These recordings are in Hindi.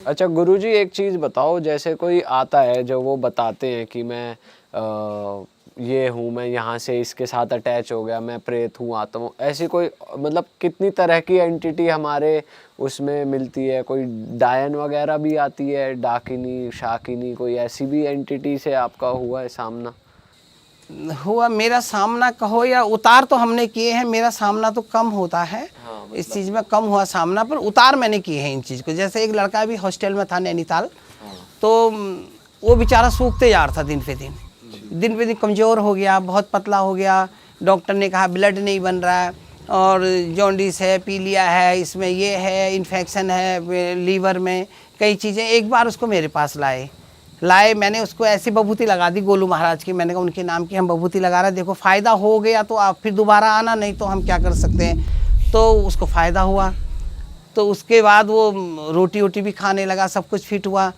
अच्छा गुरुजी, एक चीज़ बताओ, जैसे कोई आता है जो वो बताते हैं कि मैं ये हूँ, मैं यहाँ से इसके साथ अटैच हो गया, मैं प्रेत हूँ, आत्मा हूँ, ऐसी कोई मतलब कितनी तरह की एंटिटी हमारे उसमें मिलती है? कोई डायन वगैरह भी आती है, डाकिनी शाकिनी, कोई ऐसी भी एंटिटी से आपका हुआ है सामना? हुआ मेरा सामना कहो या उतार तो हमने किए हैं, मेरा सामना तो कम होता है। हाँ, इस चीज़ में कम हुआ सामना, पर उतार मैंने किए हैं इन चीज़ को। जैसे एक लड़का भी हॉस्टल में था नैनीताल, तो वो बेचारा सूखते जा रहा था दिन पे दिन कमज़ोर हो गया, बहुत पतला हो गया। डॉक्टर ने कहा ब्लड नहीं बन रहा है और जॉन्डिस है, पीलिया है, इसमें ये है, इन्फेक्शन है लीवर में, कई चीज़ें। एक बार उसको मेरे पास लाए, मैंने उसको ऐसी बभूति लगा दी गोलू महाराज की। मैंने कहा उनके नाम की हम बभूति लगा रहे हैं, देखो फ़ायदा हो गया तो आप फिर दोबारा आना, नहीं तो हम क्या कर सकते हैं। तो उसको फ़ायदा हुआ, तो उसके बाद वो रोटी वोटी भी खाने लगा, सब कुछ फिट हुआ।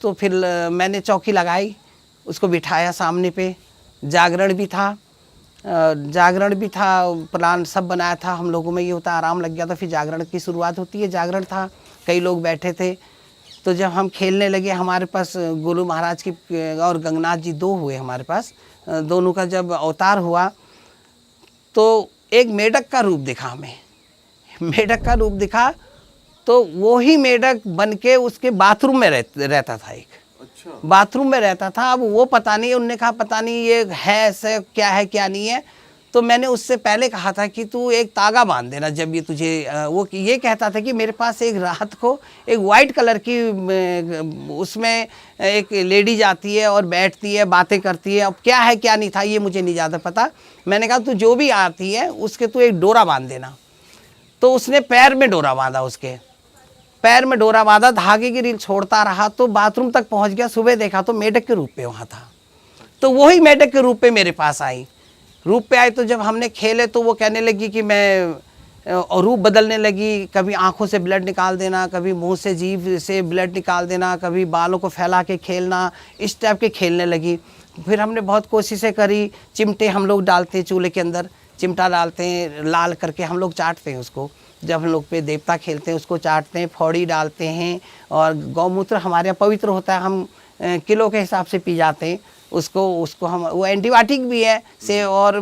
तो फिर मैंने चौकी लगाई, उसको बिठाया सामने पे, जागरण भी था, प्लान सब बनाया था हम लोगों में। ये होता आराम लग गया तो फिर जागरण की शुरुआत होती है। जागरण था, कई लोग बैठे थे। तो जब हम खेलने लगे, हमारे पास गोलू महाराज की और गंगनाथ जी दो हुए हमारे पास, दोनों का जब अवतार हुआ तो एक मेढक का रूप दिखा हमें। मेढक का रूप दिखा तो वो ही मेढक बन के उसके बाथरूम में रहता था एक। अच्छा। बाथरूम में रहता था। अब वो पता नहीं, उनने कहा पता नहीं ये है ऐसे, क्या है क्या नहीं है। तो मैंने उससे पहले कहा था कि तू एक तागा बांध देना जब ये तुझे वो ये कहता था कि मेरे पास एक रात को एक वाइट कलर की उसमें एक लेडीज आती है और बैठती है, बातें करती है। अब क्या है क्या नहीं था ये मुझे नहीं ज़्यादा पता। मैंने कहा तू जो भी आती है उसके तू एक डोरा बांध देना। तो उसने पैर में डोरा बांधा, उसके पैर में डोरा बांधा, धागे की रील छोड़ता रहा तो बाथरूम तक पहुंच गया। सुबह देखा तो मेढक के रूप पे वहाँ था। तो वही मेढक के रूप पे मेरे पास आई। तो जब हमने खेले तो वो कहने लगी कि मैं, और रूप बदलने लगी, कभी आंखों से ब्लड निकाल देना, कभी मुंह से जीभ से ब्लड निकाल देना, कभी बालों को फैला के खेलना, इस टाइप के खेलने लगी। फिर हमने बहुत कोशिशें करी। चिमटे हम लोग डालते हैं चूल्हे के अंदर, चिमटा डालते हैं, लाल करके हम लोग चाटते हैं उसको। जब हम लोग पे देवता खेलते हैं उसको चाटते हैं, फौड़ी डालते हैं। और गौमूत्र हमारे यहाँ पवित्र होता है, हम किलो के हिसाब से पी जाते हैं उसको हम, वो एंटीबायोटिक भी है से, और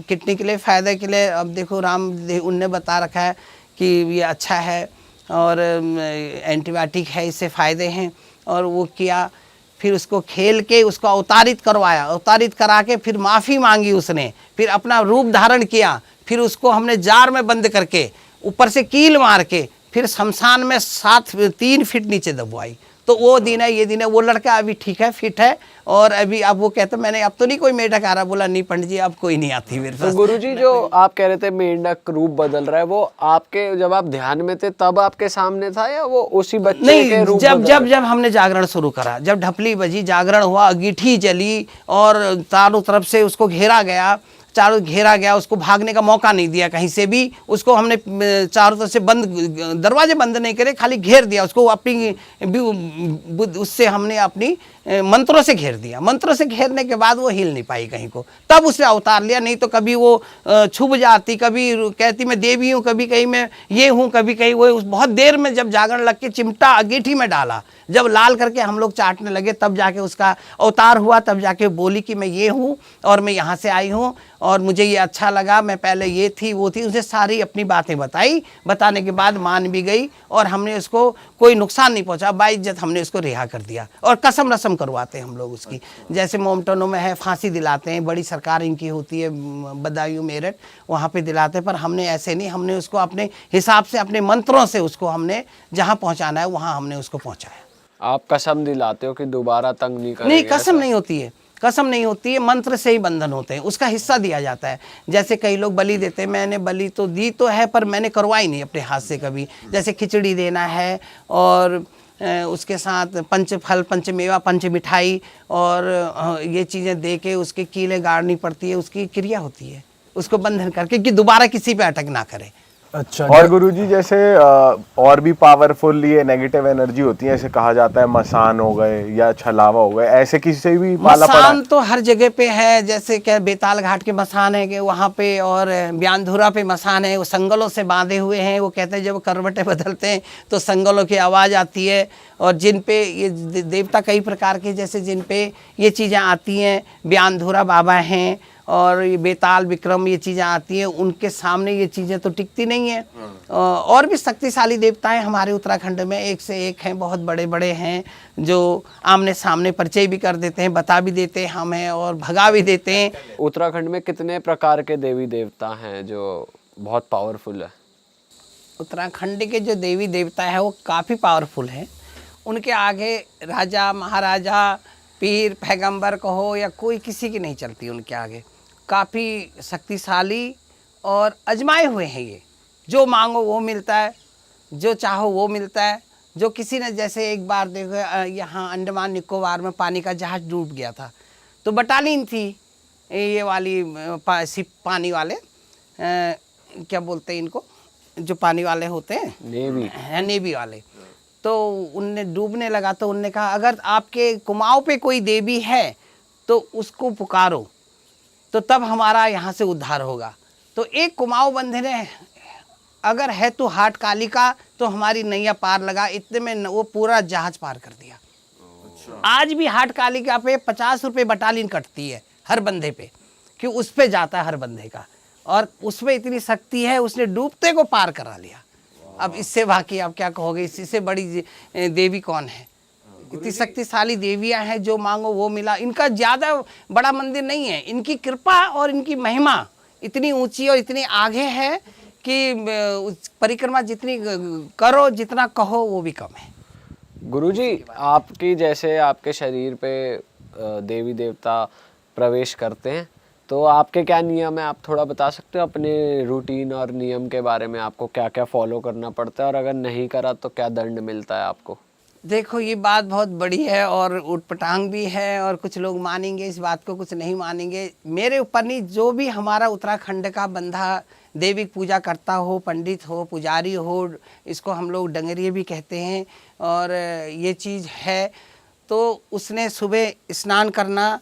किडनी के लिए फ़ायदे के लिए। अब देखो रामदेव उनने बता रखा है कि ये अच्छा है और एंटीबायोटिक है, इससे फ़ायदे हैं। और वो किया, फिर उसको खेल के उसको अवतारित करवाया, अवतारित करा के फिर माफ़ी मांगी उसने, फिर अपना रूप धारण किया। फिर उसको हमने जार में बंद करके ऊपर से कील मार के फिर शमशान में 3 फीट नीचे दबवाई। तो वो दिन है, ये दिन है। वो लड़का अभी ठीक है, फिट है। और अभी अब वो कहता मैंने अब तो नहीं कोई मेढक आ रहा। बोला नहीं पंडित जी अब कोई नहीं आती मेरे पास। तो गुरुजी, जो आप कह रहे थे मेंढक रूप बदल रहा है, वो आपके जब आप ध्यान में थे तब आपके सामने था या वो उसी बच्चे नहीं, के रूप जब हमने जागरण शुरू करा, जब ढपली बजी, जागरण हुआ, अंगीठी जली और चारों तरफ से उसको घेरा गया, उसको भागने का मौका नहीं दिया कहीं से भी। उसको हमने चारों तरफ से दरवाजे बंद नहीं करे, खाली घेर दिया उसको। उससे हमने अपनी मंत्रों से घेर दिया। मंत्रों से घेरने के बाद वो हिल नहीं पाई कहीं को, तब उसे अवतार लिया। नहीं तो कभी वो छुप जाती, कभी कहती मैं देवी हूँ, कभी कहीं मैं ये हूँ, कभी कहीं वो। बहुत देर में जब जागरण लग के चिमटा अंगीठी में डाला, जब लाल करके हम लोग चाटने लगे, तब जाके उसका अवतार हुआ। तब जाके बोली कि मैं ये हूँ और मैं यहाँ से आई हूँ और मुझे ये अच्छा लगा, मैं पहले ये थी वो थी। उसे सारी अपनी बातें बताई। बताने के बाद मान भी गई और हमने उसको कोई नुकसान नहीं पहुँचा, बाइज्जत हमने उसको रिहा कर दिया। और कसम रसम करवाते हैं हम लोग उसकी। जैसे मोमटनों में है, फांसी दिलाते हैं, बड़ी सरकार इनकी होती है बदायूं मेरठ, वहाँ पे दिलाते हैं। पर हमने ऐसे नहीं, हमने उसको अपने हिसाब से, अपने मंत्रों से उसको हमने जहाँ पहुँचाना है वहाँ हमने उसको पहुँचाया। आप कसम दिलाते हो कि दोबारा तंग नहीं करेंगे? नहीं, कसम नहीं होती है, कसम नहीं होती है, मंत्र से ही बंधन होते हैं, उसका हिस्सा दिया जाता है। जैसे कई लोग बलि देते हैं, मैंने बलि तो दी तो है पर मैंने करवाई नहीं अपने हाथ से कभी। जैसे खिचड़ी देना है और उसके साथ पंचफल, पंचमेवा, पंच मिठाई और ये चीज़ें दे के उसके कीलें गाड़नी पड़ती है, उसकी क्रिया होती है, उसको बंधन करके कि दोबारा किसी पे अटक ना करे। अच्छा। और गुरुजी जैसे और भी पावरफुल ये नेगेटिव एनर्जी होती है, ऐसे कहा जाता है मसान हो गए या छलावा हो गए, ऐसे किसी से भी पाला पड़ा मसान है? तो हर जगह पे है, जैसे क्या बेताल घाट के मसान है कि वहाँ पे, और ब्यानधुरा पे मसान है, वो संगलों से बांधे हुए हैं। वो कहते हैं जब करवटें बदलते हैं तो संगलों की आवाज़ आती है। और जिन पे ये देवता कई प्रकार के, जैसे जिन पे ये चीज़ें आती हैं, ब्यानधुरा बाबा हैं और ये बेताल विक्रम, ये चीज़ें आती हैं, उनके सामने ये चीज़ें तो टिकती नहीं हैं। और भी शक्तिशाली देवताएं हमारे उत्तराखंड में एक से एक हैं, बहुत बड़े बड़े हैं, जो आमने सामने परिचय भी कर देते हैं, बता भी देते हैं हमें और भगा भी देते हैं। उत्तराखंड में कितने प्रकार के देवी देवता हैं जो बहुत पावरफुल है? उत्तराखंड के जो देवी देवता है वो काफ़ी पावरफुल हैं। उनके आगे राजा महाराजा, पीर पैगंबर कहो या कोई, किसी की नहीं चलती उनके आगे। काफ़ी शक्तिशाली और अजमाए हुए हैं ये। जो मांगो वो मिलता है, जो चाहो वो मिलता है। जो किसी ने, जैसे एक बार देखो यहाँ अंडमान निकोबार में पानी का जहाज़ डूब गया था, तो बटालियन थी ये वाली पानी वाले, क्या बोलते हैं इनको, जो पानी वाले होते हैं, नेवी नेवी वाले। तो उनने डूबने लगा तो उनने कहा अगर आपके कुमाऊं पे कोई देवी है तो उसको पुकारो, तो तब हमारा यहाँ से उद्धार होगा। तो एक कुमाऊं बंधे ने, अगर है तो हाट कालिका, तो हमारी नैया पार लगा। इतने में वो पूरा जहाज पार कर दिया। आज भी हाट कालिका पे 50 रुपये बटालियन कटती है हर बंदे पे, कि उस पे जाता है हर बंदे का, और उसमें इतनी शक्ति है, उसने डूबते को पार करा लिया। अब इससे बाकी आप क्या कहोगे, इससे बड़ी देवी कौन है? इतनी शक्तिशाली देवियां हैं, जो मांगो वो मिला। इनका ज़्यादा बड़ा मंदिर नहीं है, इनकी कृपा और इनकी महिमा इतनी ऊंची और इतनी आगे है कि परिक्रमा जितनी करो, जितना कहो वो भी कम है। गुरुजी, आपकी जैसे आपके शरीर पे देवी देवता प्रवेश करते हैं, तो आपके क्या नियम है? आप थोड़ा बता सकते हो अपने रूटीन और नियम के बारे में? आपको क्या क्या फॉलो करना पड़ता है, और अगर नहीं करा तो क्या दंड मिलता है आपको? देखो, ये बात बहुत बड़ी है और उटपटांग भी है, और कुछ लोग मानेंगे इस बात को, कुछ नहीं मानेंगे। मेरे ऊपर नहीं, जो भी हमारा उत्तराखंड का बंधा देवी पूजा करता हो, पंडित हो, पुजारी हो, इसको हम लोग डंगरिये भी कहते हैं, और ये चीज़ है, तो उसने सुबह स्नान करना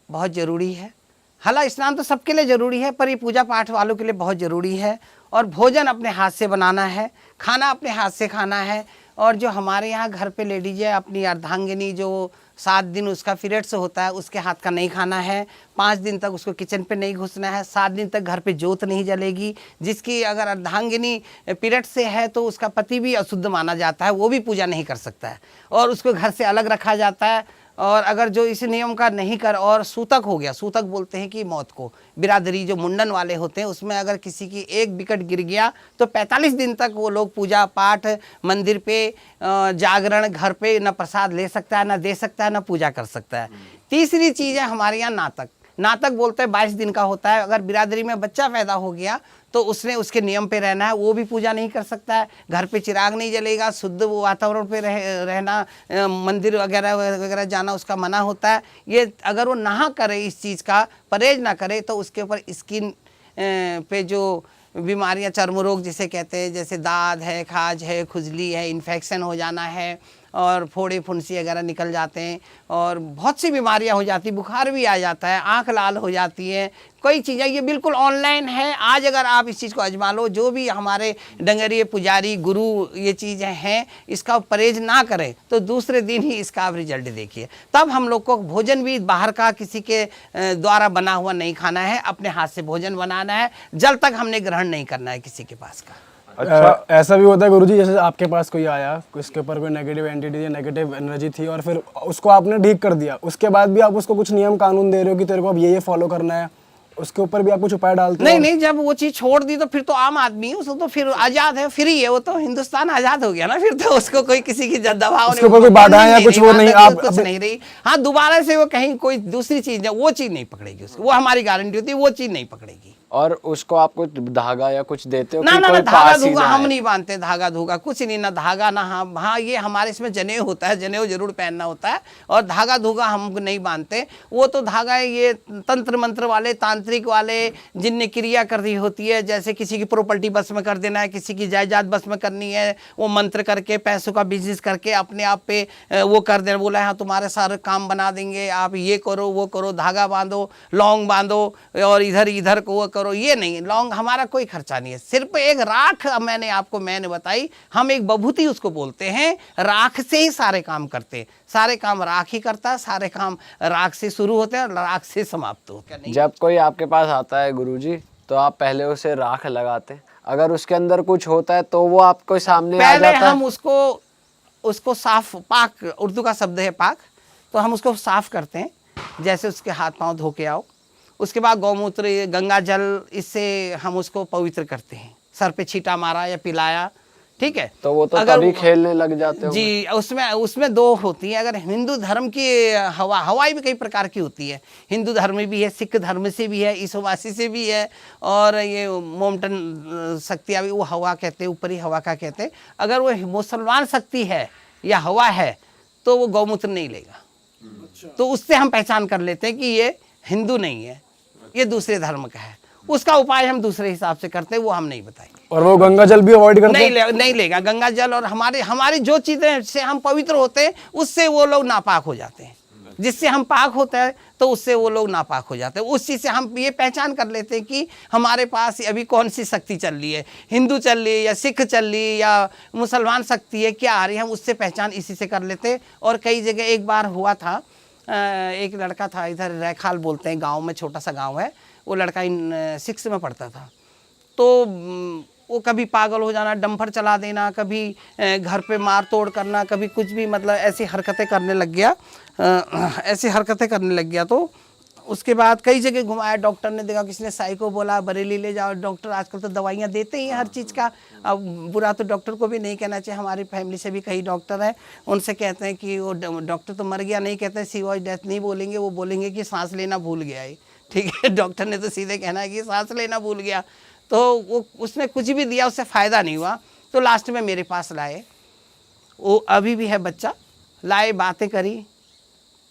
बहुत ज़रूरी है। हालांकि स्नान तो सबके लिए ज़रूरी है, पर ये पूजा पाठ वालों के लिए बहुत ज़रूरी है। और भोजन अपने हाथ से बनाना है, खाना अपने हाथ से खाना है। और जो हमारे यहाँ घर पे लेडीज है, अपनी अर्धांगिनी जो 7 दिन उसका पीरियड्स होता है, उसके हाथ का नहीं खाना है। 5 दिन तक उसको किचन पे नहीं घुसना है। 7 दिन तक घर पे जोत नहीं जलेगी। जिसकी अगर अर्धांगिनी पीरियड से है तो उसका पति भी अशुद्ध माना जाता है, वो भी पूजा नहीं कर सकता है, और उसको घर से अलग रखा जाता है। और अगर जो इस नियम का नहीं कर, और सूतक हो गया, सूतक बोलते हैं कि मौत को, बिरादरी जो मुंडन वाले होते हैं, उसमें अगर किसी की एक विकेट गिर गया तो 45 दिन तक वो लोग पूजा पाठ, मंदिर पे जागरण, घर पे न प्रसाद ले सकता है, न दे सकता है, न पूजा कर सकता है। तीसरी चीज़ है हमारे यहाँ नातक। नातक बोलते हैं 22 दिन का होता है। अगर बिरादरी में बच्चा पैदा हो गया तो उसने उसके नियम पे रहना है, वो भी पूजा नहीं कर सकता है। घर पे चिराग नहीं जलेगा, शुद्ध वातावरण पे रहना, मंदिर वगैरह वगैरह जाना उसका मना होता है। ये अगर वो ना करे, इस चीज़ का परहेज ना करे, तो उसके ऊपर स्किन पे जो बीमारियां, चर्म रोग जिसे कहते हैं, जैसे दाद है, खाज है, खुजली है, इन्फेक्शन हो जाना है, और फोड़े फुंसी वगैरह निकल जाते हैं, और बहुत सी बीमारियां हो जाती, बुखार भी आ जाता है, आंख लाल हो जाती है, कई चीज़ें। ये बिल्कुल ऑनलाइन है। आज अगर आप इस चीज़ को आजमा लो, जो भी हमारे डंगरिये पुजारी गुरु ये चीज़ें हैं, इसका परहेज ना करें तो दूसरे दिन ही इसका आप रिजल्ट देखिए। तब हम लोग को भोजन भी बाहर का किसी के द्वारा बना हुआ नहीं खाना है, अपने हाथ से भोजन बनाना है। जल तक हमने ग्रहण नहीं करना है किसी के पास का। अच्छा, ऐसा भी होता है गुरुजी, जैसे आपके पास कोई आया, उसके ऊपर कोई नेगेटिव एंटिटी या नेगेटिव एनर्जी थी, और फिर उसको आपने ठीक कर दिया, उसके बाद भी आप उसको कुछ नियम कानून दे रहे हो कि तेरे को अब ये फॉलो करना है, उसके ऊपर भी आप कुछ उपाय डालते हो? नहीं, जब वो चीज़ छोड़ दी तो फिर तो आम आदमी, उसको तो फिर आज़ाद है, फ्री है, वो तो हिंदुस्तान आज़ाद हो गया ना। फिर तो उसको कोई किसी की दबाव उसके ऊपर कोई बाधा या कुछ वो नहीं, आप कुछ नहीं रही। हाँ, दोबारा से वो कहीं कोई दूसरी चीज़, वो चीज़ नहीं पकड़ेगी उसको, वो हमारी गारंटी होती है, वो चीज़ नहीं पकड़ेगी। और उसको आप कुछ धागा या कुछ देते हो ना कि ना ना, कोई धागा पास ही धूगा ना हम आए? नहीं बांधते, धागा धूगा कुछ नहीं, ना धागा ना, हाँ ये हमारे इसमें जनेऊ होता है, जनेऊ जरूर पहनना होता है, और धागा धूगा हम नहीं बांधते। वो तो धागा ये तंत्र मंत्र वाले, तांत्रिक वाले, जिनने क्रिया कर रही होती है, जैसे किसी की प्रॉपर्टी बस में कर देना है, किसी की जायदाद बस में करनी है, वो मंत्र करके पैसों का बिजनेस करके अपने आप पे वो कर देना, बोला हाँ तुम्हारे सारे काम बना देंगे, आप ये करो वो करो, धागा बांधो, लौंग बांधो, और इधर इधर को वो करो। ये नहीं, लौंग हमारा कोई खर्चा नहीं है, सिर्फ एक राख मैंने बताई, हम एक बभूति उसको बोलते हैं, राख से ही सारे काम करते हैं, सारे काम राख ही करता है, सारे काम राख से शुरू होते हैं और राख से समाप्त होते हैं। जब कोई आपके पास आता है गुरुजी, तो आप पहले उसे राख लगाते हैं, अगर उसके अंदर कुछ होता है तो वो आपको सामने आ पहले जाता हम है? उसको साफ, पाक उर्दू का शब्द है पाक, तो हम उसको साफ करते हैं, जैसे उसके हाथ पांव धो के आओ, उसके बाद गौमूत्र गंगा जल, इससे हम उसको पवित्र करते हैं, सर पे छींटा मारा या पिलाया, ठीक है। तो वो तो अगर तभी खेलने लग जाते हो? जी, उसमें दो होती है। अगर हिंदू धर्म की हवाई भी कई प्रकार की होती है, हिंदू धर्म में भी है, सिख धर्म से भी है, ईसोवासी से भी है, और ये मोमटन शक्तियाँ भी, वो हवा कहते हैं, ऊपरी हवा का कहते हैं। अगर वो मुसलमान शक्ति है या हवा है तो वो गौमूत्र नहीं लेगा, तो उससे हम पहचान कर लेते हैं कि ये हिंदू नहीं है, ये दूसरे धर्म का है। उसका उपाय हम दूसरे हिसाब से करते हैं, वो हम नहीं बताएंगे। और वो गंगा जल भी अवॉइड करते हैं? नहीं लेगा गंगा जल, और हमारी जो चीजें से हम पवित्र होते हैं उससे वो लोग नापाक हो जाते हैं, जिससे हम पाक होते हैं तो उससे वो लोग नापाक हो जाते हैं। उस चीज से हम ये पहचान कर लेते हैं कि हमारे पास अभी कौन सी शक्ति चल रही है, हिंदू चल रही है या सिख चल रही है या मुसलमान शक्ति है, क्या आ रही है, हम उससे पहचान इसी से कर लेते हैं। और कई जगह एक बार हुआ था, एक लड़का था, इधर रैखाल बोलते हैं गाँव में, छोटा सा गाँव है, वो लड़का 6 में पढ़ता था, तो वो कभी पागल हो जाना, डंपर चला देना, कभी घर पे मार तोड़ करना, कभी कुछ भी, मतलब ऐसी हरकतें करने लग गया। तो उसके बाद कई जगह घुमाया, डॉक्टर ने देखा, किसी ने साइको बोला बरेली ले जाओ, डॉक्टर आजकल तो दवाइयाँ देते ही हैं हर चीज़ का। अब बुरा तो डॉक्टर को भी नहीं कहना चाहिए, हमारी फैमिली से भी कई डॉक्टर हैं, उनसे कहते हैं कि वो डॉक्टर तो मर गया नहीं कहते, सीरियस डेथ नहीं बोलेंगे, वो बोलेंगे कि सांस लेना भूल गया है, ठीक है। डॉक्टर ने तो सीधे कहना है कि सांस लेना भूल गया, तो वो उसने कुछ भी दिया, उससे फ़ायदा नहीं हुआ। तो लास्ट में मेरे पास लाए, वो अभी भी है बच्चा, लाए, बातें करी,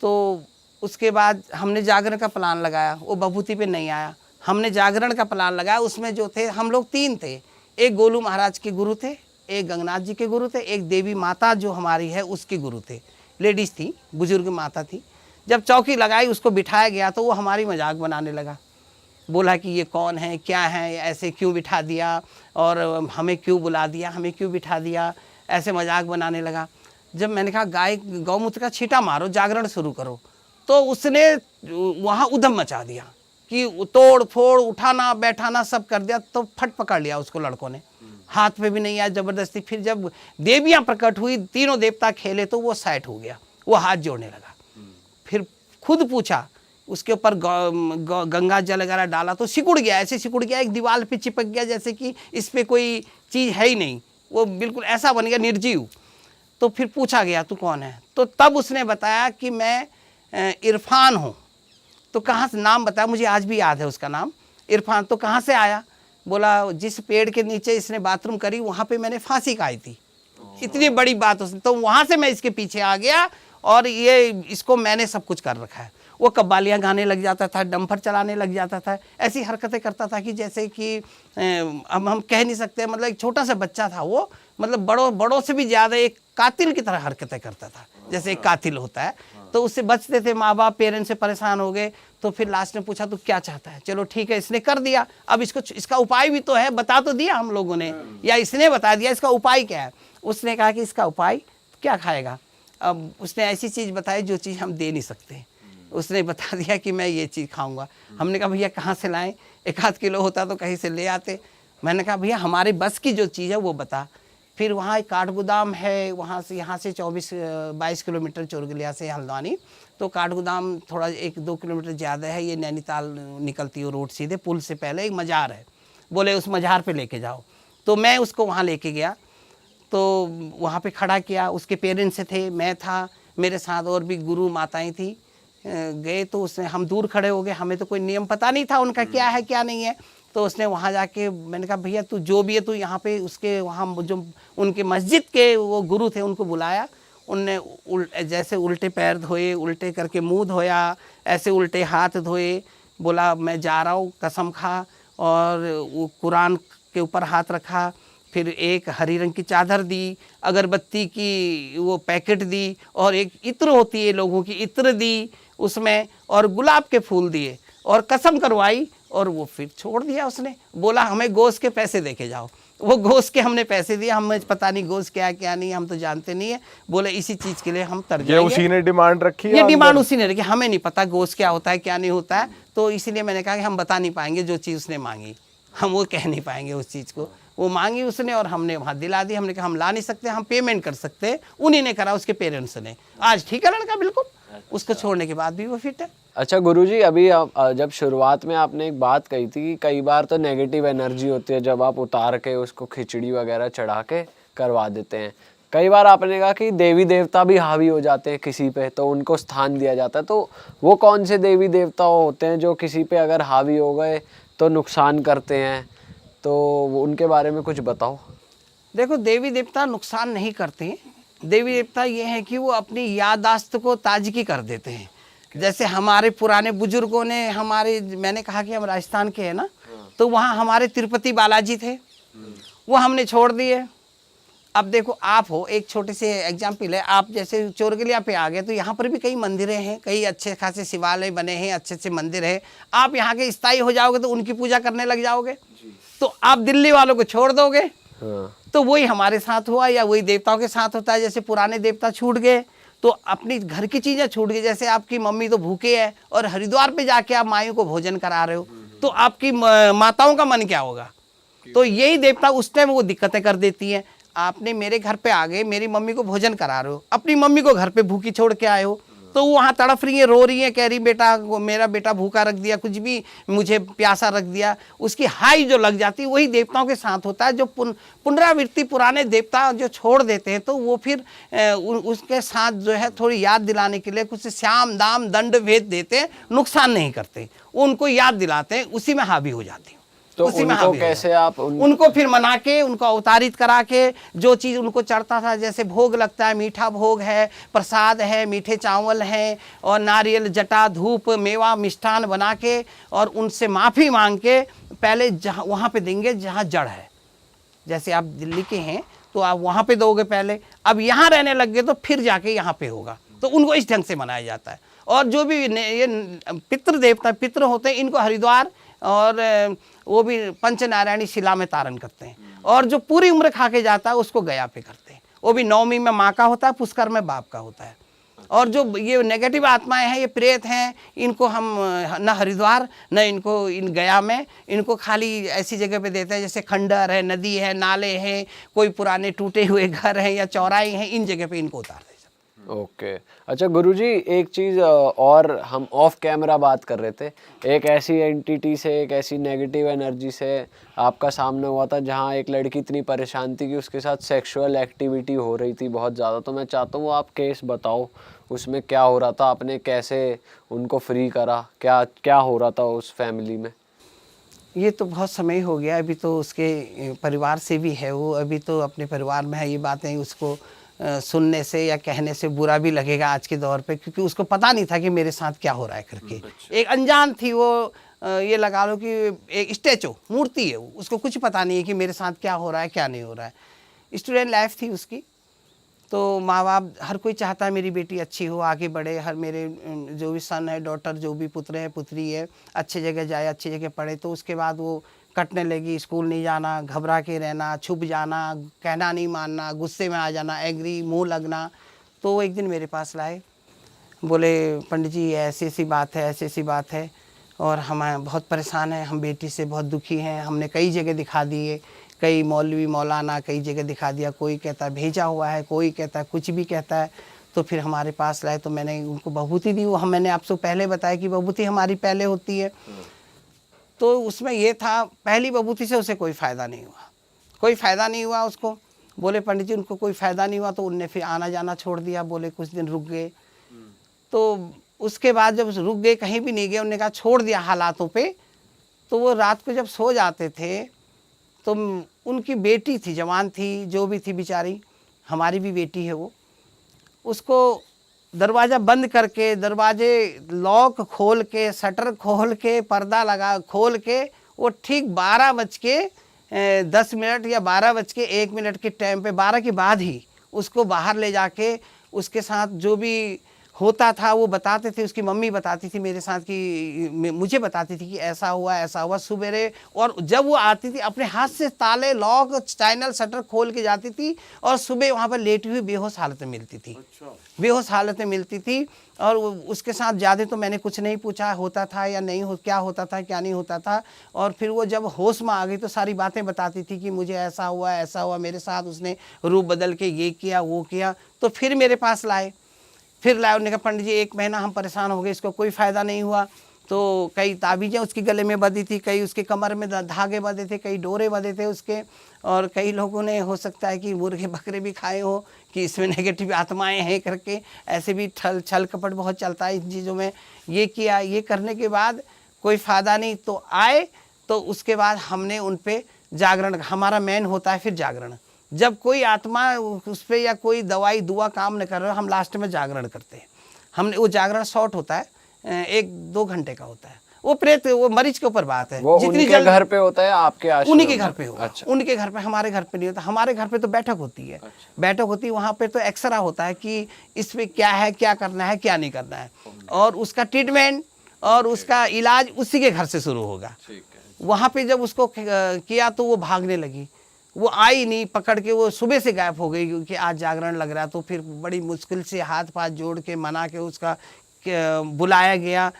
तो उसके बाद हमने जागरण का प्लान लगाया, वो बभूति पे नहीं आया, हमने जागरण का प्लान लगाया। उसमें जो थे, हम लोग 3 थे, एक गोलू महाराज के गुरु थे, एक गंगनाथ जी के गुरु थे, एक देवी माता जो हमारी है उसके गुरु थे, लेडीज़ थी, बुजुर्ग माता थी। जब चौकी लगाई, उसको बिठाया गया, तो वो हमारी मजाक बनाने लगा, बोला कि ये कौन है, क्या है, ऐसे क्यों बिठा दिया, और हमें क्यों बुला दिया, हमें क्यों बिठा दिया, ऐसे मजाक बनाने लगा। जब मैंने कहा गाय गौमूत्र का छींटा मारो, जागरण शुरू करो, तो उसने वहाँ उधम मचा दिया कि तोड़ फोड़, उठाना बैठाना सब कर दिया। तो फट पकड़ लिया उसको लड़कों ने, हाथ पे भी नहीं आया, ज़बरदस्ती। फिर जब देवियाँ प्रकट हुई, तीनों देवता खेले, तो वो साइड हो गया, वो हाथ जोड़ने लगा। फिर खुद पूछा, उसके ऊपर गंगा जल वगैरह डाला, तो सिकुड़ गया, ऐसे सिकुड़ गया, एक दीवार पे चिपक गया, जैसे कि इस पे कोई चीज़ है ही नहीं, वो बिल्कुल ऐसा बन गया, निर्जीव। तो फिर पूछा गया तू कौन है, तो तब उसने बताया कि मैं इरफान हूँ। तो कहाँ से, नाम बताया, मुझे आज भी याद है उसका नाम, इरफान। तो कहाँ से आया, बोला जिस पेड़ के नीचे इसने बाथरूम करी, वहाँ पे मैंने फांसी खाई थी। इतनी बड़ी बात उसने, तो वहाँ से मैं इसके पीछे आ गया, और ये इसको मैंने सब कुछ कर रखा है। वो कव्वालियाँ गाने लग जाता था, डंपर चलाने लग जाता था, ऐसी हरकतें करता था कि जैसे कि अब हम कह नहीं सकते, मतलब एक छोटा सा बच्चा था वो, मतलब बड़ों से भी ज़्यादा एक कातिल की तरह हरकतें करता था, जैसे एक कातिल होता है। तो उससे बचते थे, माँ बाप पेरेंट्स से परेशान हो गए। तो फिर लास्ट में पूछा, तू क्या चाहता है, चलो ठीक है, इसने कर दिया, अब इसका उपाय भी तो है, बता तो दिया हम लोगों ने, या इसने बता दिया, इसका उपाय क्या है। उसने कहा कि इसका उपाय क्या खाएगा। अब उसने ऐसी चीज़ बताई जो चीज़ हम दे नहीं सकते। उसने बता दिया कि मैं ये चीज़ खाऊंगा। हमने कहा भैया कहाँ से लाएं, 1-8 किलो होता तो कहीं से ले आते। मैंने कहा भैया हमारे बस की जो चीज़ है वो बता। फिर वहाँ एक काठगोदाम है, वहाँ से यहाँ से 24-22 किलोमीटर चोरगलिया से हल्द्वानी। तो काठगोदाम थोड़ा 1-2 किलोमीटर ज़्यादा है, ये नैनीताल निकलती है रोड, सीधे पुल से पहले एक मज़ार है, बोले उस मज़ार पे लेके जाओ। तो मैं उसको वहाँ लेके गया, तो वहाँ पे खड़ा किया, उसके पेरेंट्स थे, मैं था, मेरे साथ और भी गुरु माताएं थी। गए तो उसने, हम दूर खड़े हो गए, हमें तो कोई नियम पता नहीं था उनका क्या है क्या नहीं है। तो उसने वहाँ जाके, मैंने कहा भैया तू जो भी है तू यहाँ पे उसके वहाँ जो उनके मस्जिद के वो गुरु थे उनको बुलाया। उनने जैसे उल्टे पैर धोए, उल्टे करके मुंह धोया, ऐसे उल्टे हाथ धोए, बोला मैं जा रहा हूँ, कसम खा, और वो कुरान के ऊपर हाथ रखा, फिर एक हरी रंग की चादर दी, अगरबत्ती की वो पैकेट दी, और एक इत्र होती है लोगों की, इत्र दी उसमें, और गुलाब के फूल दिए, और कसम करवाई, और वो फिर छोड़ दिया उसने। बोला हमें गोश्त के पैसे देके जाओ। वो गोश्त के हमने पैसे दिए, हमें पता नहीं गोश्त क्या है क्या नहीं, हम तो जानते नहीं है। बोले इसी चीज़ के लिए हम तर ये जाएंगे। उसी ने डिमांड रखी ये है डिमांड अंदर? उसी ने रखी, हमें नहीं पता गोश्त क्या होता है क्या नहीं होता है, तो इसीलिए मैंने कहा कि हम बता नहीं पाएंगे जो चीज़ उसने मांगी, हम वो कह नहीं पाएंगे उस चीज़ को। वो मांगी उसने और हमने वहाँ दिला दी। हमने कहा हम ला नहीं सकते, हम पेमेंट कर सकते हैं, उन्हीं ने करा, उसके पेरेंट्स ने। आज ठीक है लड़का बिल्कुल, उसको छोड़ने के बाद भी वो फिट है। अच्छा गुरुजी, अभी जब शुरुआत में आपने एक बात कही थी कि कई बार तो नेगेटिव एनर्जी होती है जब आप उतार के उसको खिचड़ी वगैरह चढ़ा के करवा देते हैं। कई बार आपने कहा कि देवी देवता भी हावी हो जाते हैं किसी पे, तो उनको स्थान दिया जाता है। तो वो कौन से देवी देवता होते हैं जो किसी पे अगर हावी हो गए तो नुकसान करते हैं? तो वो उनके बारे में कुछ बताओ। देखो, देवी देवता नुकसान नहीं करते हैं। देवी देवता ये है कि वो अपनी याददाश्त को ताजगी कर देते हैं। जैसे हमारे पुराने बुजुर्गों ने, मैंने कहा कि हम राजस्थान के हैं ना, तो वहाँ हमारे तिरुपति बालाजी थे, वो हमने छोड़ दिए। अब देखो, आप हो, एक छोटे से एग्जाम्पल है, आप जैसे चोरगलिया पे आ गए तो यहाँ पर भी कई मंदिरें हैं, कई अच्छे खासे शिवालय बने हैं, अच्छे अच्छे मंदिर है। आप यहाँ के स्थायी हो जाओगे तो उनकी पूजा करने लग जाओगे, तो आप दिल्ली वालों को छोड़ दोगे। हाँ। तो वही हमारे साथ हुआ, या वही देवताओं के साथ होता है। जैसे पुराने देवता छूट गए तो अपनी घर की चीज़ें छूट गई। जैसे आपकी मम्मी तो भूखे है और हरिद्वार पे जाके आप माइयों को भोजन करा रहे हो, तो आपकी माताओं का मन क्या होगा? तो यही देवता उस टाइम वो दिक्कतें कर देती हैं। आपने मेरे घर पे आ गए, मेरी मम्मी को भोजन करा रहे हो, अपनी मम्मी को घर पे भूखी छोड़ के आए हो, तो वो वहाँ तड़फ रही है, रो रही है, कह रही बेटा मेरा बेटा भूखा रख दिया, कुछ भी मुझे प्यासा रख दिया। उसकी हाई जो लग जाती है, वही देवताओं के साथ होता है। जो पुनरावृत्ति पुराने देवता जो छोड़ देते हैं, तो वो फिर उसके साथ जो है थोड़ी याद दिलाने के लिए कुछ श्याम दाम दंड भेद देते हैं, नुकसान नहीं करते, उनको याद दिलाते हैं, उसी में हावी हो जाती है। तो उनको कैसे आप उनको फिर मना के, उनको अवतारित करा के, जो चीज़ उनको चढ़ता था, जैसे भोग लगता है, मीठा भोग है, प्रसाद है, मीठे चावल है, और नारियल जटा धूप मेवा मिष्ठान बना के, और उनसे माफ़ी मांग के पहले जहाँ वहाँ पे देंगे जहाँ जड़ है। जैसे आप दिल्ली के हैं तो आप वहाँ पे दोगे पहले, अब यहाँ रहने लग गए तो फिर जाके यहाँ पे होगा। तो उनको इस ढंग से मनाया जाता है। और जो भी ये पितृ देवता पितृ होते हैं, इनको हरिद्वार और वो भी पंचनारायणी शिला में तारण करते हैं। और जो पूरी उम्र खा के जाता है उसको गया पे करते हैं। वो भी नवमी में माँ का होता है, पुष्कर में बाप का होता है। और जो ये नेगेटिव आत्माएं हैं, ये प्रेत हैं, इनको हम न हरिद्वार न इनको इन गया में, इनको खाली ऐसी जगह पे देते हैं जैसे खंडर है, नदी है, नाले हैं, कोई पुराने टूटे हुए घर हैं या चौराहे हैं, इन जगह पे इनको उतार देते हैं। ओके। अच्छा गुरुजी, एक चीज़ और हम ऑफ कैमरा बात कर रहे थे, एक ऐसी एंटिटी से, एक ऐसी नेगेटिव एनर्जी से आपका सामना हुआ था जहाँ एक लड़की इतनी परेशान थी कि उसके साथ सेक्सुअल एक्टिविटी हो रही थी बहुत ज़्यादा। तो मैं चाहता हूँ आप केस बताओ, उसमें क्या हो रहा था, आपने कैसे उनको फ्री करा, क्या क्या हो रहा था उस फैमिली में? ये तो बहुत समय हो गया, अभी तो उसके परिवार से भी है, वो अभी तो अपने परिवार में है। ये बातें उसको सुनने से या कहने से बुरा भी लगेगा आज के दौर पे, क्योंकि उसको पता नहीं था कि मेरे साथ क्या हो रहा है करके। एक अनजान थी वो, ये लगा लो कि एक स्टैचू मूर्ति है वो, उसको कुछ पता नहीं है कि मेरे साथ क्या हो रहा है क्या नहीं हो रहा है। स्टूडेंट लाइफ थी उसकी। तो माँ बाप हर कोई चाहता है मेरी बेटी अच्छी हो, आगे बढ़े, हर मेरे जो भी सन है, डॉटर, जो भी पुत्र है पुत्री है, अच्छी जगह जाए, अच्छी जगह पढ़े। तो उसके बाद वो कटने लगी, स्कूल नहीं जाना, घबरा के रहना, छुप जाना, कहना नहीं मानना, गुस्से में आ जाना, एग्री, मुंह लगना। तो वो एक दिन मेरे पास लाए, बोले पंडित जी ऐसी ऐसी बात है, ऐसी ऐसी बात है, और हम बहुत परेशान हैं, हम बेटी से बहुत दुखी हैं, हमने कई जगह दिखा दिए, कई मौलवी मौलाना कई जगह दिखा दिया, कोई कहता है भेजा हुआ है, कोई कहता है कुछ भी कहता है। तो फिर हमारे पास लाए, तो मैंने उनको बहूती दी। वो मैंने आपसे पहले बताया कि बहूती हमारी पहले होती है। तो उसमें ये था, पहली बहूती से उसे कोई फ़ायदा नहीं हुआ, कोई फ़ायदा नहीं हुआ उसको। बोले पंडित जी उनको कोई फ़ायदा नहीं हुआ, तो उनने फिर आना जाना छोड़ दिया। बोले कुछ दिन रुक गए। तो उसके बाद जब रुक गए, कहीं भी नहीं गए, उन्होंने कहा छोड़ दिया हालातों पे, तो वो रात को जब सो जाते थे तो उनकी बेटी थी, जवान थी, जो भी थी बेचारी, हमारी भी बेटी है वो, उसको दरवाज़ा बंद करके, दरवाजे लॉक खोल के, शटर खोल के, पर्दा लगा खोल के, वो ठीक 12:10 या 12:01 के टाइम पे, 12 के बाद ही उसको बाहर ले जाके उसके साथ जो भी होता था वो बताते थे। उसकी मम्मी बताती थी मेरे साथ कि मुझे बताती थी कि ऐसा हुआ सुबेरे। और जब वो आती थी अपने हाथ से ताले, लॉक, चैनल, शटर खोल के जाती थी और सुबह वहाँ पर लेटी हुई बेहोश हालत में मिलती थी। बेहोश हालत में मिलती थी। और उसके साथ ज़्यादा तो मैंने कुछ नहीं पूछा होता था या नहीं क्या होता था, क्या नहीं होता था। और फिर वो जब होश में आ गई तो सारी बातें बताती थी कि मुझे ऐसा हुआ मेरे साथ, उसने रूप बदल के ये किया वो किया। तो फिर मेरे पास लाए, उन्होंने कहा पंडित जी 1 महीना हम परेशान हो गए, इसको कोई फ़ायदा नहीं हुआ। तो कई ताबीज़ें उसके गले में बंधी थी, कई उसके कमर में धागे बंधे थे, कई डोरे बंधे थे उसके। और कई लोगों ने हो सकता है कि मुर्गे बकरे भी खाए हो कि इसमें नेगेटिव आत्माएं हैं करके, ऐसे भी छल कपट बहुत चलता है इन चीज़ों में। ये किया, ये करने के बाद कोई फ़ायदा नहीं। तो आए तो उसके बाद हमने उन पर जागरण, हमारा मेन होता है फिर जागरण। जब कोई आत्मा उस पर या कोई दवाई दुआ काम न कर रहा, हम लास्ट में जागरण करते हैं। हमने वो जागरण शॉर्ट होता है, 1-2 घंटे का होता है। वो प्रेत, वो मरीज के ऊपर बात है। वो जितनी उनके घर पे होता है, आपके आश्रम? उन्हीं के घर पे होगा। अच्छा। उनके घर पे, हमारे घर पे नहीं होता। हमारे घर पे तो बैठक होती है। अच्छा। बैठक होती है, वहाँ पे तो एक्सरा होता है कि इस पे क्या है, क्या करना है, क्या नहीं करना है, और उसका ट्रीटमेंट और उसका इलाज उसी के घर से शुरू होगा। वहाँ पे जब उसको किया तो वो भागने लगी, वो आई नहीं, पकड़ के वो सुबह से गायब हो गई क्योंकि आज जागरण लग रहा। तो फिर बड़ी मुश्किल से हाथ पाथ जोड़ के मना के उसका बुलाया गया।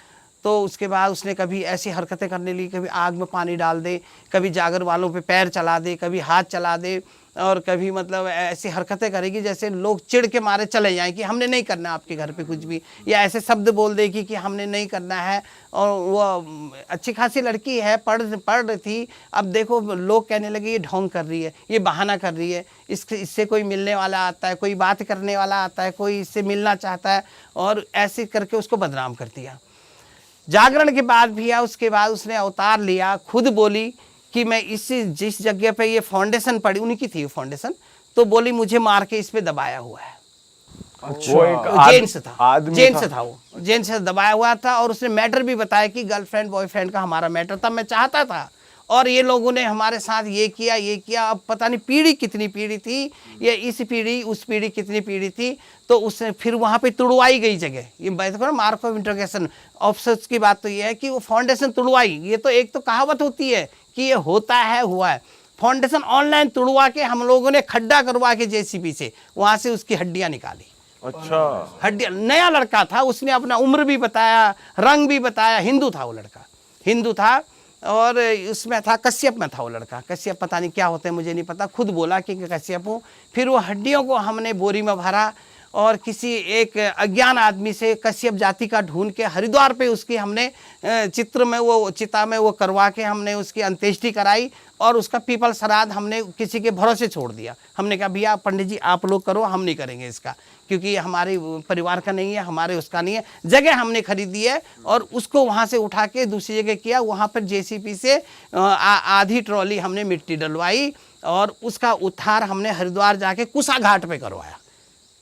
तो उसके बाद उसने कभी ऐसी हरकतें करने लगी, कभी आग में पानी डाल दे, कभी जागर वालों पे पैर चला दे, कभी हाथ चला दे, और कभी मतलब ऐसी हरकतें करेगी जैसे लोग चिढ़ के मारे चले जाएं कि हमने नहीं करना आपके घर पे कुछ भी, या ऐसे शब्द बोल देगी कि हमने नहीं करना है। और वो अच्छी खासी लड़की है, पढ़ रही थी। अब देखो लोग कहने लगे ये ढोंग कर रही है, ये बहाना कर रही है, इससे कोई मिलने वाला आता है, कोई बात करने वाला आता है, कोई इससे मिलना चाहता है, और ऐसे करके उसको बदनाम कर दिया। जागरण के बाद भी उसके बाद उसने अवतार लिया, खुद बोली कि मैं जिस जगह पे ये फाउंडेशन पड़ी, उन्हीं की थी ये फाउंडेशन, तो बोली मुझे मार के इस पे दबाया हुआ है। अच्छा। वो एक जेन से था, आदमी जेन था। से था, वो जेन से दबाया हुआ था। और उसने मैटर भी बताया कि गर्लफ्रेंड बॉयफ्रेंड का हमारा मैटर था, मैं चाहता था, और ये लोगों ने हमारे साथ ये किया। अब पता नहीं पीढ़ी कितनी पीढ़ी थी, ये इस पीढ़ी उस पीढ़ी कितनी पीढ़ी थी। तो उसने फिर वहाँ पे तुड़वाई गई जगह, ये देखो ना, मार्क ऑफ इंटरोगेशन ऑफिसर्स की बात तो ये है कि वो फाउंडेशन तुड़वाई। ये तो एक तो कहावत होती है कि ये होता है, हुआ है। फाउंडेशन ऑनलाइन तुड़वा के हम लोगों ने खड्डा करवा के जेसीबी से वहाँ से उसकी हड्डियाँ निकाली। अच्छा। हड्डियाँ, नया लड़का था, उसने अपना उम्र भी बताया, रंग भी बताया। हिंदू था वो लड़का, हिंदू था, और उसमें था कश्यप में था वो लड़का। कश्यप पता नहीं क्या होते हैं, मुझे नहीं पता, खुद बोला कि कश्यप हूँ। फिर वो हड्डियों को हमने बोरी में भरा और किसी एक अज्ञान आदमी से कश्यप जाति का ढूंढ के हरिद्वार पे उसकी हमने चित्र में वो चिता में वो करवा के हमने उसकी अंत्येष्टि कराई। और उसका पीपल श्राद्ध हमने किसी के भरोसे छोड़ दिया। हमने कहा भैया पंडित जी आप लोग करो, हम नहीं करेंगे इसका, क्योंकि ये हमारे परिवार का नहीं है, हमारे उसका नहीं है। जगह हमने खरीदी है और उसको वहाँ से उठा के दूसरी जगह किया। वहाँ पर जेसीपी से आधी ट्रॉली हमने मिट्टी डलवाई और उसका उद्धार हमने हरिद्वार जाके कुसा घाट पे करवाया,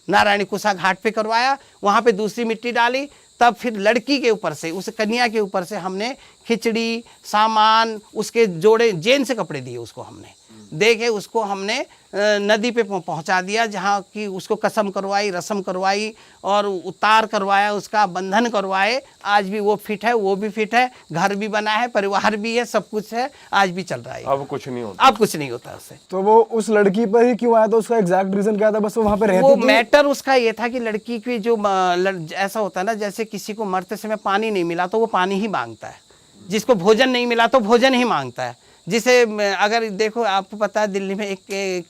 नारायणी कुसा घाट पे करवाया। वहाँ पे दूसरी मिट्टी डाली, तब फिर लड़की के ऊपर से, उस कन्या के ऊपर से हमने खिचड़ी, सामान, उसके जोड़े, जेन से कपड़े दिए उसको हमने, दे के उसको हमने नदी पे पहुंचा दिया, जहाँ की उसको कसम करवाई, रस्म करवाई और उतार करवाया, उसका बंधन करवाए। आज भी वो फिट है, वो भी फिट है, घर भी बना है, परिवार भी है, सब कुछ है, आज भी चल रहा है। अब कुछ नहीं होता, अब कुछ नहीं होता उससे। तो वो उस लड़की पर ही क्यों आया था, उसका एग्जैक्ट रीजन क्या था? बस वो वहाँ पे रहती वो थी? मैटर उसका ये था कि लड़की की जो ऐसा होता है ना, जैसे किसी को मरते समय पानी नहीं मिला तो वो पानी ही मांगता है, जिसको भोजन नहीं मिला तो भोजन ही मांगता है। जिसे अगर देखो, आपको पता है दिल्ली में एक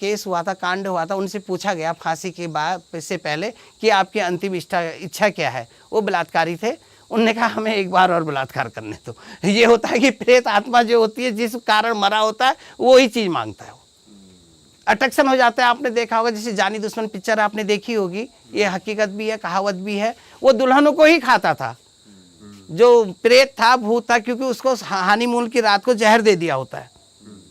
केस हुआ था, कांड हुआ था, उनसे पूछा गया फांसी के बाद से पहले कि आपकी अंतिम इच्छा क्या है। वो बलात्कारी थे, उनने कहा हमें एक बार और बलात्कार करने दो। ये होता है कि प्रेत आत्मा जो होती है, जिस कारण मरा होता है वो ही चीज़ मांगता है, वो अट्रैक्शन हो जाता है। आपने देखा होगा, जैसे जानी दुश्मन पिक्चर आपने देखी होगी, ये हकीकत भी है, कहावत भी है। वो दुल्हनों को ही खाता था, जो प्रेत था, भूत था, क्योंकि उसको हनीमून की रात को जहर दे दिया होता है।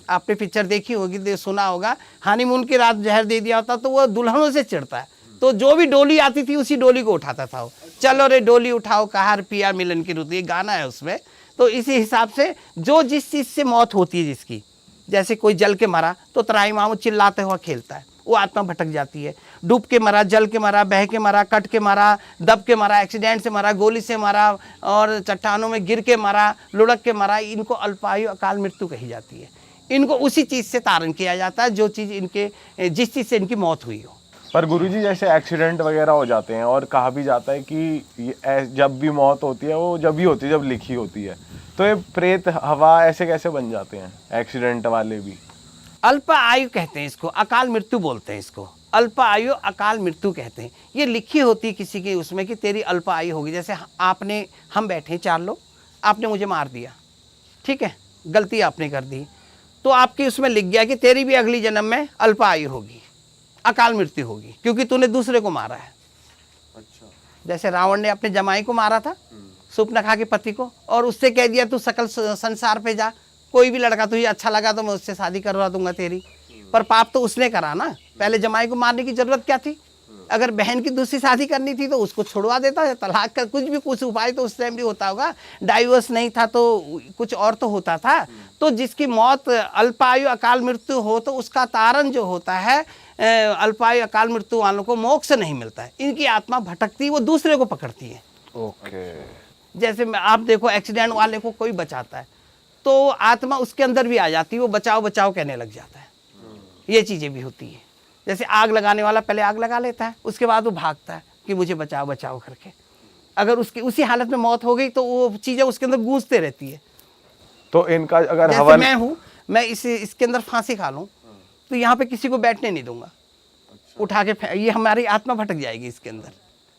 आपने पिक्चर देखी होगी, सुना होगा, हनीमून की रात जहर दे दिया होता तो वो दुल्हनों से चिढ़ता है, तो जो भी डोली आती थी उसी डोली को उठाता था वो। चलो रे डोली उठाओ कहार पिया मिलन की रुत, ये गाना है उसमें। तो इसी हिसाब से जो जिस चीज़ से मौत होती है जिसकी, जैसे कोई जल के मरा तो त्राई मामू चिल्लाते हुआ खेलता है, वो आत्मा भटक जाती है। डूब के मरा, जल के मरा, बह के मरा, कट के मरा, दब के मरा, एक्सीडेंट से मरा, गोली से मरा और चट्टानों में गिर के मरा, लुढ़क के मरा, इनको अल्पायु अकाल मृत्यु कही जाती है। इनको उसी चीज़ से तारण किया जाता है जो चीज़ इनके, जिस चीज़ से इनकी मौत हुई हो। पर गुरुजी जैसे एक्सीडेंट वगैरह हो जाते हैं और कहा भी जाता है कि जब भी मौत होती है वो जब भी होती है जब लिखी होती है, तो ये प्रेत हवा ऐसे कैसे बन जाते हैं एक्सीडेंट वाले भी? अल्प आयु कहते हैं इसको, अकाल मृत्यु बोलते हैं इसको, अल्प आयु अकाल मृत्यु कहते हैं। ये लिखी होती है किसी की उसमें कि तेरी अल्प आयु होगी। जैसे आपने, हम बैठे हैं 4 लोग, आपने मुझे मार दिया, ठीक है, गलती आपने कर दी, तो आपकी उसमें लिख गया कि तेरी भी अगली जन्म में अल्प आयु होगी, अकाल मृत्यु होगी, क्योंकि तूने दूसरे को मारा है। अच्छा। जैसे रावण ने अपने जमाई को मारा था, सूर्पनखा के पति को, और उससे कह दिया तू सकल संसार पे जा, कोई भी लड़का तुझे अच्छा लगा तो मैं उससे शादी करवा दूंगा तेरी। पर पाप तो उसने करा ना, पहले जमाई को मारने की जरूरत क्या थी? अगर बहन की दूसरी शादी करनी थी तो उसको छुड़वा देता है, तलाक का कुछ उपाय तो उस टाइम भी होता होगा, डाइवोर्स नहीं था तो कुछ और तो होता था। तो जिसकी मौत अल्पायु अकाल मृत्यु हो तो उसका तारण जो होता है, अल्पायु अकाल मृत्यु वालों को मोक्ष नहीं मिलता है, इनकी आत्मा भटकती, वो दूसरे को पकड़ती है। ओके। जैसे आप देखो एक्सीडेंट वाले को कोई बचाता है तो आत्मा उसके अंदर भी आ जाती है, वो बचाओ बचाओ कहने लग जाता है। ये चीज़ें भी होती है। जैसे आग लगाने वाला पहले आग लगा लेता है, उसके बाद वो भागता है कि मुझे बचाओ बचाओ करके। अगर उसकी उसी हालत में मौत हो गई तो वो चीज़ें उसके अंदर गूंजते रहती है। तो इनका अगर जैसे हवन, मैं हूँ, मैं इसके अंदर फांसी खा लूँ तो यहाँ पे किसी को बैठने नहीं दूंगा, उठा के ये हमारी आत्मा भटक जाएगी इसके अंदर,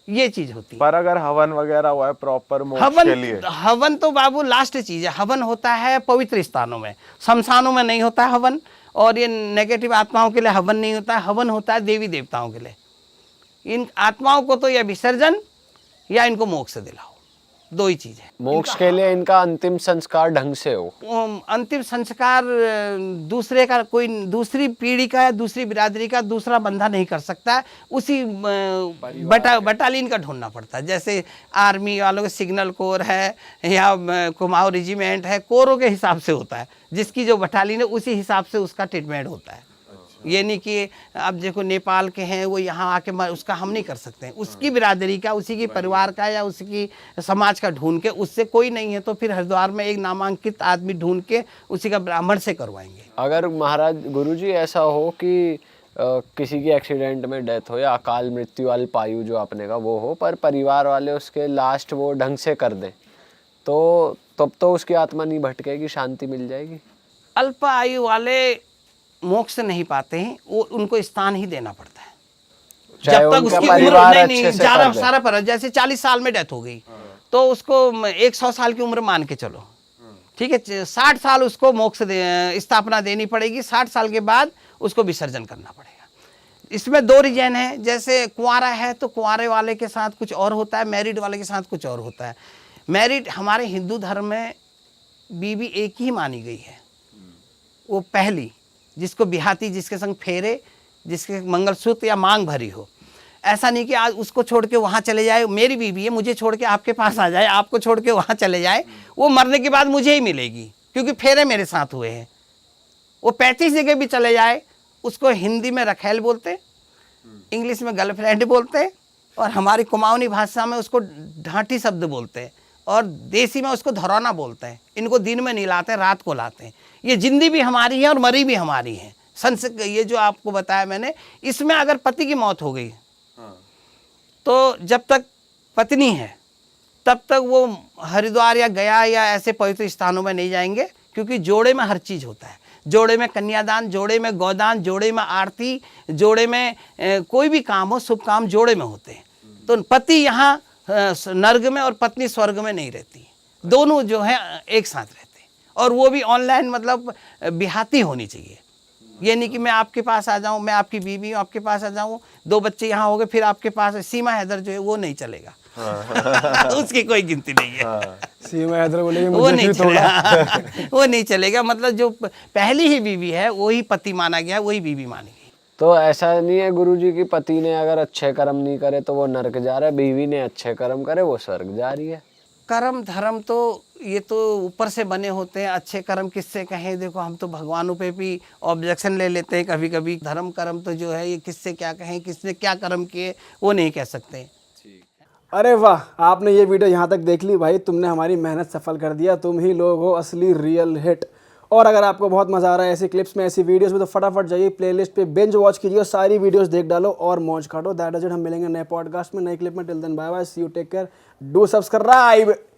ये चीज होती है। पर अगर हवन वगैरह हुआ है प्रॉपर मोक्ष के लिए? हवन तो बाबू लास्ट चीज है। हवन होता है पवित्र स्थानों में, शमशानों में नहीं होता है हवन, और ये नेगेटिव आत्माओं के लिए हवन नहीं होता है। हवन होता है देवी देवताओं के लिए। इन आत्माओं को तो या विसर्जन या इनको मोक्ष दिलाओ, 2 ही चीज है। मोक्ष के लिए इनका अंतिम संस्कार ढंग से हो। अंतिम संस्कार दूसरे का, कोई दूसरी पीढ़ी का या दूसरी बिरादरी का दूसरा बंदा नहीं कर सकता, उसी बटालियन का ढूंढना पड़ता है। जैसे आर्मी वालों के सिग्नल कोर है या कुमाऊं रेजिमेंट है, कोरों के हिसाब से होता है, जिसकी जो बटालियन है उसी हिसाब से उसका ट्रीटमेंट होता है। ये नहीं कि अब देखो नेपाल के हैं वो यहाँ आके उसका हम नहीं कर सकते हैं। उसकी बिरादरी का, उसी की परिवार का या उसकी समाज का ढूंढ के, उससे कोई नहीं है तो फिर हरिद्वार में एक नामांकित आदमी ढूंढ के उसी का ब्राह्मण से करवाएंगे। अगर महाराज गुरुजी ऐसा हो कि किसी की एक्सीडेंट में डेथ हो या अकाल मृत्यु अल्पायु जो आपने कहा वो हो, पर परिवार वाले उसके लास्ट वो ढंग से कर दें, तो तब तो उसकी आत्मा नहीं भटकेगी, शांति मिल जाएगी? अल्प आयु वाले मोक्ष नहीं पाते हैं, वो उनको स्थान ही देना पड़ता है जब तक उसकी उम्र नहीं ज्यादा सारा पर। जैसे 40 साल में डेथ हो गई तो उसको 100 साल की उम्र मान के चलो, ठीक है, 60 साल उसको मोक्ष स्थापना देनी पड़ेगी। 60 साल के बाद उसको विसर्जन करना पड़ेगा। इसमें 2 रीजन है। जैसे कुंवारा है तो कुंवारे वाले के साथ कुछ और होता है, मैरिड वाले के साथ कुछ और होता है। मैरिड हमारे हिंदू धर्म में बीवी एक ही मानी गई है, वो पहली, जिसको बिहाती, जिसके संग फेरे, जिसके मंगलसूत्र या मांग भरी हो। ऐसा नहीं कि आज उसको छोड़ के वहाँ चले जाए, मेरी बीवी है, मुझे छोड़ के आपके पास आ जाए, आपको छोड़ के वहाँ चले जाए, वो मरने के बाद मुझे ही मिलेगी क्योंकि फेरे मेरे साथ हुए हैं। वो 35 जगह भी चले जाए, उसको हिंदी में रखेल बोलते, इंग्लिश में गर्लफ्रेंड बोलते, और हमारी कुमाऊनी भाषा में उसको ढांटी शब्द बोलते हैं, और देसी में उसको धरौना बोलते हैं। इनको दिन में नहीं लाते, रात को लाते हैं। ये जिंदी भी हमारी है और मरी भी हमारी है। ये जो आपको बताया मैंने, इसमें अगर पति की मौत हो गई तो जब तक पत्नी है तब तक वो हरिद्वार या गया या ऐसे पवित्र स्थानों में नहीं जाएंगे, क्योंकि जोड़े में हर चीज़ होता है। जोड़े में कन्यादान, जोड़े में गोदान, जोड़े में आरती, जोड़े में कोई भी काम हो, शुभ काम जोड़े में होते हैं। तो पति यहाँ नर्क में और पत्नी स्वर्ग में नहीं रहती, दोनों जो है एक साथ रहते हैं। और वो भी ऑनलाइन, मतलब बिहाती होनी चाहिए, ये नहीं कि मैं आपके पास आ जाऊं, मैं आपकी बीवी हूं, आपके पास आ जाऊं, 2 बच्चे यहाँ हो गए फिर आपके पास सीमा हैदर जो है वो नहीं चलेगा। उसकी कोई गिनती नहीं है। सीमा हैदर बोलेगी वो मुझे नहीं क्यों तोड़ा। चलेगा। वो नहीं चलेगा, मतलब जो पहली ही बीवी है वही पति माना गया, वही बीवी मानी गई। तो ऐसा नहीं है गुरुजी कि पति ने अगर अच्छे कर्म नहीं करे तो वो नरक जा रहा है, बीवी ने अच्छे कर्म करे वो स्वर्ग जा रही है। कर्म धर्म तो ये तो ऊपर से बने होते हैं, अच्छे कर्म किससे कहें। देखो हम तो भगवानों पे भी ऑब्जेक्शन ले लेते हैं कभी कभी। धर्म कर्म तो जो है ये किससे क्या कहें, किसने क्या कर्म किए वो नहीं कह सकते। अरे वाह, आपने ये वीडियो यहाँ तक देख ली भाई, तुमने हमारी मेहनत सफल कर दिया। तुम ही लोग हो असली रियल हिट। और अगर आपको बहुत मज़ा आ रहा है ऐसी क्लिप्स में, ऐसी वीडियोस में, तो फटाफट जाइए प्लेलिस्ट पे बिंज वॉच कीजिए और सारी वीडियोस देख डालो और मौज काटो। That is it. हम मिलेंगे नए पॉडकास्ट में, नए क्लिप में। Till then bye bye, see you, take care, do subscribe.